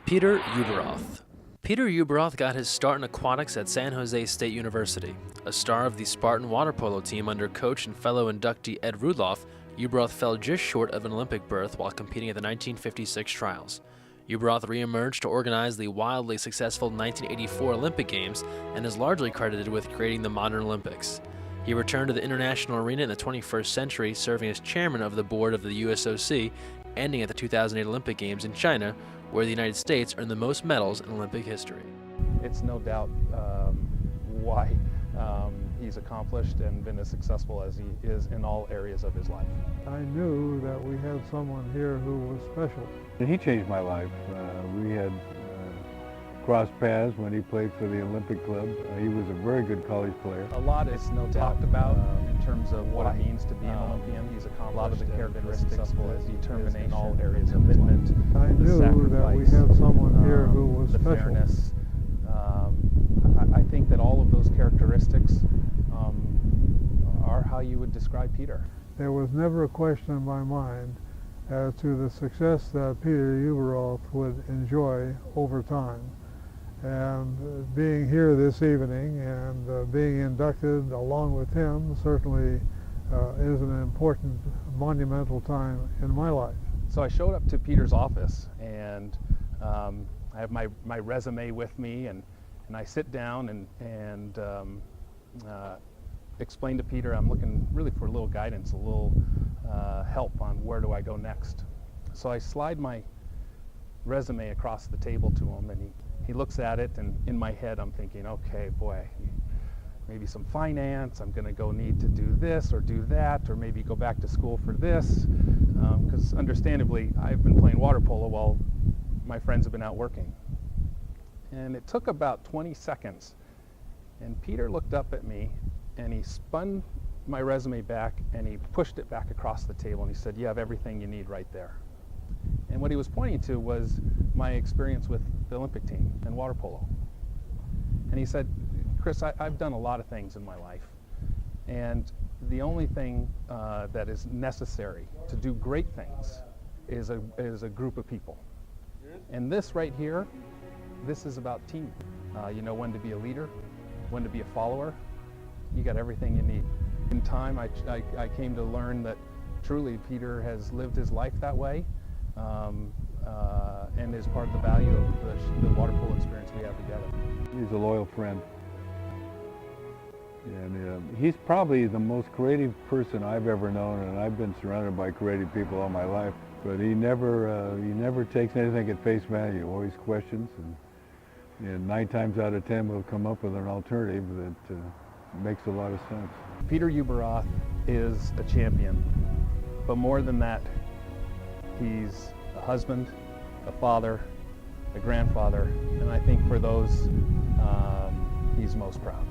Peter Ueberroth. Peter Ueberroth got his start in aquatics at San Jose State University. A star of the Spartan water polo team under coach and fellow inductee Ed Rudloff, Ueberroth fell just short of an Olympic berth while competing at the 1956 trials. Ueberroth re-emerged to organize the wildly successful 1984 Olympic Games and is largely credited with creating the modern Olympics. He returned to the international arena in the 21st century, serving as chairman of the board of the USOC, ending at the 2008 Olympic Games in China, where the United States earned the most medals in Olympic history. It's no doubt why he's accomplished and been as successful as he is in all areas of his life. I knew that we had someone here who was special. He changed my life. We had crossed paths when he played for the Olympic Club. He was a very good college player. A lot is no doubt about in terms of what it means to be an Olympian. He's accomplished a lot of the characteristics, determination, in all areas of commitment. I knew that we had someone here who was the special. Fairness. I think that all of those characteristics are how you would describe Peter. There was never a question in my mind as to the success that Peter Ueberroth would enjoy over time. And being here this evening and being inducted along with him certainly is an important, monumental time in my life. So I showed up to Peter's office, and I have my resume with me, and I sit down and explain to Peter I'm looking really for a little guidance, a little help on where do I go next. So I slide my resume across the table to him, and he looks at it, and in my head I'm thinking, okay, boy, maybe some finance, I'm going to go need to do this or do that, or maybe go back to school for this, because understandably I've been playing water polo while my friends have been out working. And it took about 20 seconds, and Peter looked up at me, and he spun my resume back, and he pushed it back across the table, and he said, you have everything you need right there. And what he was pointing to was my experience with the Olympic team and water polo. And he said, Chris, I've done a lot of things in my life, and the only thing that is necessary to do great things is a group of people. And this right here, this is about team. You know when to be a leader, when to be a follower. You got everything you need. In time, I came to learn that truly Peter has lived his life that way, and is part of the value of the water polo experience we have together. He's a loyal friend. And he's probably the most creative person I've ever known, and I've been surrounded by creative people all my life. But he never takes anything at face value. Always questions, and 9 times out of 10 we'll come up with an alternative that makes a lot of sense. Peter Ueberroth is a champion, but more than that, he's a husband, a father, a grandfather, and I think for those, he's most proud.